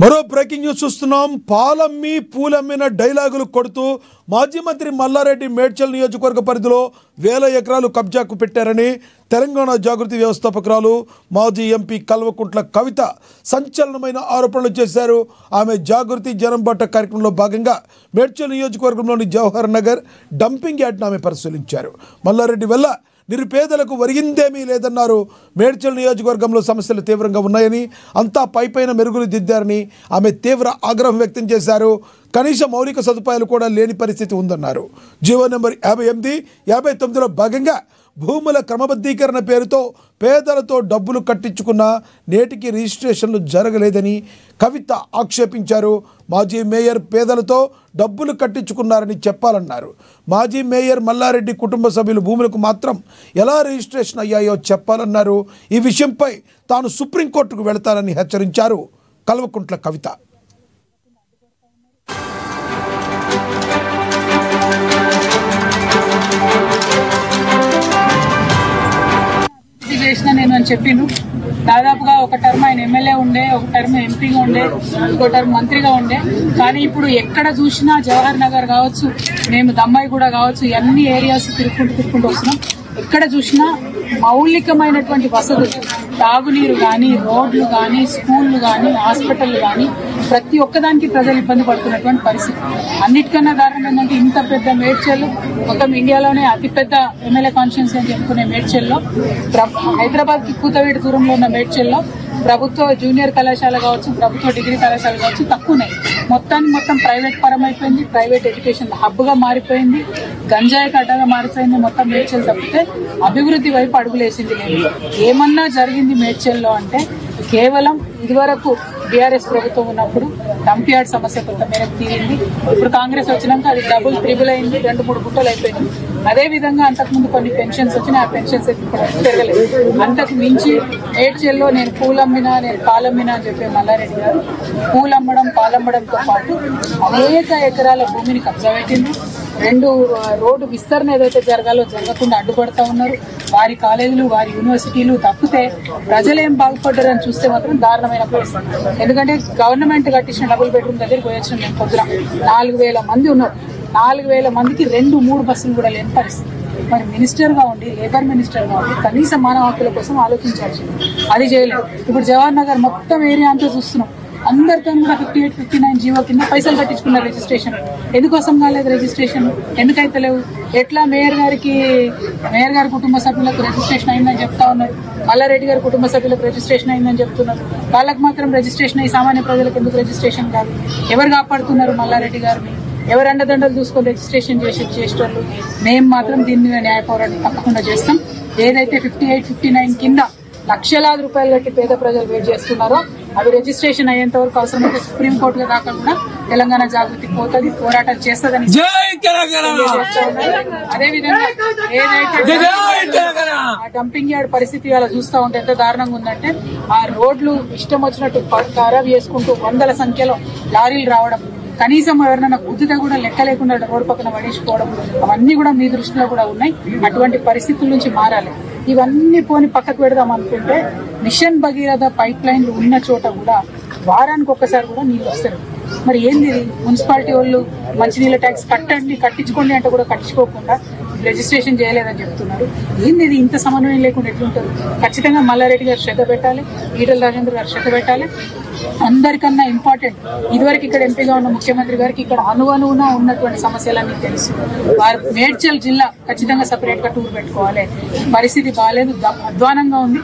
మరో breaking news చూస్తున్నాం. పాలమ్మి పూలమ్మిన డైలాగులు కొడుతూ మాజీ మంత్రి మల్లారెడ్డి మేడ్చల్ నియోజకవర్గ పరిధిలో 1000 ఎకరాలు కబ్జాకు పెట్టారని తెలంగాణ జాగృతి వ్యవస్థాపకురాలు మాజీ ఎంపీ కల్వకుంట్ల కవిత సంచలనమైన ఆరోపణలు చేశారు. ఆమె జాగృతి జనంబాట కార్యక్రమంలో భాగంగా మేడ్చల్ నియోజకవర్గంలోని జవహర్ నగర్ డంపింగ్ యార్డ్ను ఆమె పరిశీలించారు. మల్లారెడ్డి వల్ల నిరుపేదలకు ఒరిగిందేమీ లేదన్నారు. మేడ్చల్ నియోజకవర్గంలో సమస్యలు తీవ్రంగా ఉన్నాయని, అంతా పైపైన మెరుగులు దిద్దారని ఆమె తీవ్ర ఆగ్రహం వ్యక్తం చేశారు. కనీస మౌలిక సదుపాయాలు కూడా లేని పరిస్థితి ఉందన్నారు. జీవో నెంబర్ 58, 59లో భాగంగా భూముల క్రమబద్ధీకరణ పేరుతో పేదలతో డబ్బులు కట్టించుకున్న నేటికి రిజిస్ట్రేషన్లు జరగలేదని కవిత ఆక్షేపించారు. మాజీ మేయర్ పేదలతో డబ్బులు కట్టించుకున్నారని చెప్పాలన్నారు. మాజీ మేయర్ మల్లారెడ్డి కుటుంబ సభ్యులు భూములకు మాత్రం ఎలా రిజిస్ట్రేషన్ అయ్యాయో చెప్పాలన్నారు. ఈ విషయంపై తాను సుప్రీంకోర్టుకు వెళతానని హెచ్చరించారు కల్వకుంట్ల కవిత. నేను అని చెప్పిండు. దాదాపుగా ఒక టర్మ్ ఆయన ఎమ్మెల్యే ఉండే, ఒక టర్మ్ ఎంపీగా ఉండే, ఇంకో టర్మ్ మంత్రిగా ఉండే. కానీ ఇప్పుడు ఎక్కడ చూసినా జవహర్ నగర్ కావచ్చు, మేము దమ్మాయి కూడా కావచ్చు, అన్ని ఏరియాస్ తిరుక్కుంటూ వస్తున్నాం. ఎక్కడ చూసినా మౌలికమైనటువంటి వసతులు, తాగునీరు కానీ, రోడ్లు కానీ, స్కూళ్లు కానీ, హాస్పిటళ్లు కానీ, ప్రతి ఒక్కదానికి ప్రజలు ఇబ్బంది పడుతున్నటువంటి పరిస్థితి. అన్నిటికన్నా దారుణం ఏంటంటే ఇంత పెద్ద మేడ్చల్, మొత్తం ఇండియాలోనే అతిపెద్ద ఎమ్మెల్యే కాన్స్టిట్యున్సీ అని చెప్పుకునే మేడ్చల్లో, హైదరాబాద్ కి కూతవేటి దూరంలో ఉన్న మేడ్చల్లో ప్రభుత్వ జూనియర్ కళాశాల కావచ్చు, ప్రభుత్వ డిగ్రీ కళాశాల కావచ్చు తక్కువనే. మొత్తం ప్రైవేట్ పరమైపోయింది. ప్రైవేట్ ఎడ్యుకేషన్ హబ్ గా మారిపోయింది. గంజాయి కట్టగా మారిపోయింది. మొత్తం మేడ్చల్ తప్పితే అభివృద్ధి వైపు అడుగులేసింది లేదు. ఏమన్నా జరిగింది మేడ్చల్లో అంటే కేవలం ఇదివరకు బీఆర్ఎస్ ప్రభుత్వం ఉన్నప్పుడు డంప్ యార్డ్ సమస్య కొంత మేరకు తీరింది. ఇప్పుడు కాంగ్రెస్ వచ్చినాక అది డబుల్ త్రిబుల్ అయింది, 2-3 గుట్టలు అయిపోయింది. అదేవిధంగా అంతకుముందు కొన్ని పెన్షన్స్ వచ్చినాయి, ఆ పెన్షన్స్ పెరగలేదు. అంతకు మించి మేడ్చల్లో నేను పూలమ్మినా, నేను పాలమ్మినా అని చెప్పే మల్లారెడ్డి గారు పూలమ్మడం పాలమ్మడంతో పాటు అనేక ఎకరాల భూమిని కబ్జా పెట్టింది. 2 రోడ్డు విస్తరణ ఏదైతే జరగాలో జరగకుండా అడ్డుపడతా ఉన్నారు. వారి కాలేజీలు, వారి యూనివర్సిటీలు తప్పితే ప్రజలేం బాగుపడ్డారని చూస్తే మాత్రం దారుణమైన పరిస్థితి. ఎందుకంటే గవర్నమెంట్ కట్టించిన డబుల్ బెడ్రూమ్ దగ్గరికి పోయొచ్చిన మేము పొద్దున 4000 మంది ఉన్నారు. 4000 మందికి 2-3 బస్సులు కూడా లేని పరిస్థితి. మరి మినిస్టర్ గా ఉండి, లేబర్ మినిస్టర్ గా ఉండి కనీస మానవ హక్కుల కోసం ఆలోచించాల్సింది, అది చేయలేదు. ఇప్పుడు జవహర్ నగర్ మొత్తం ఏరియా అంతా చూస్తున్నాం. అందరితో కూడా 58, 59 జీవో కింద పైసలు కట్టించుకున్నారు రిజిస్ట్రేషన్. ఎందుకోసం కాలేదు రిజిస్ట్రేషన్? ఎందుకైతే లేవు? ఎట్లా మేయర్ గారి కుటుంబ సభ్యులకు రిజిస్ట్రేషన్ అయిందని చెప్తా ఉన్నారు, మల్లారెడ్డి గారి కుటుంబ సభ్యులకు రిజిస్ట్రేషన్ అయిందని చెప్తున్నారు. వాళ్ళకి మాత్రం రిజిస్ట్రేషన్ అయ్యి సామాన్య ప్రజలకు ఎందుకు రిజిస్ట్రేషన్ కాదు? ఎవరు కాపాడుతున్నారు మల్లారెడ్డి గారిని? ఎవరు అండదండలు చూసుకొని రిజిస్ట్రేషన్ చేసేటోళ్ళు? మేము మాత్రం దీని మీద న్యాయ పోరాటం తప్పకుండా చేస్తాం. ఏదైతే 58, 59 కింద లక్షలాది రూపాయలు కట్టి పేద ప్రజలు వెయిట్ చేస్తున్నారో అవి రిజిస్ట్రేషన్ అయ్యేంత వరకు అవసరమైతే సుప్రీంకోర్టుగా దాకా కూడా తెలంగాణ జాగృతి పోతుంది, పోరాటం చేస్తుందని. అదేవిధంగా ఏదైతే ఆ డంపింగ్ యార్డ్ పరిస్థితి అలా చూస్తూ ఉంటే ఎంత దారుణంగా ఉందంటే, ఆ రోడ్లు ఇష్టం వచ్చినట్టు ఖరాబ్ చేసుకుంటూ 100ల సంఖ్యలో లారీలు రావడం, కనీసం ఎవరైనా గుద్దితే కూడా లెక్క లేకుండా రోడ్డు పక్కన పడేసిపోవడం, అవన్నీ కూడా మీ దృష్టిలో కూడా ఉన్నాయి. అటువంటి పరిస్థితుల నుంచి మారాలి. ఇవన్నీ పోని పక్కకు పెడదాం అనుకుంటే మిషన్ భగీరథ పైప్ లైన్లు ఉన్న చోట కూడా వారానికి ఒక్కసారి కూడా నీళ్ళు వస్తారు. మరి ఏంది ఇది? మున్సిపాలిటీ వాళ్ళు మంచినీళ్ళ ట్యాక్స్ కట్టించుకోండి అంటే కూడా కట్టించుకోకుండా రిజిస్ట్రేషన్ చేయలేదని చెప్తున్నారు. ఏంది ఇది? ఇంత సమన్వయం లేకుండా ఎట్లుంటారు? ఖచ్చితంగా మల్లారెడ్డి గారు శ్రద్ధ పెట్టాలి, ఈటల రాజేంద్ర గారు శ్రద్ధ పెట్టాలి. అందరికన్నా ఇంపార్టెంట్, ఇదివరకు ఇక్కడ ఎంపీగా ఉన్న ముఖ్యమంత్రి గారికి ఇక్కడ అణువణువున ఉన్నటువంటి సమస్యలన్నీ తెలుసు. వారు మేడ్చల్ జిల్లా ఖచ్చితంగా సపరేట్ గా టూర్ పెట్టుకోవాలి. పరిస్థితి బాగాలేదు, అధ్వానంగా ఉంది.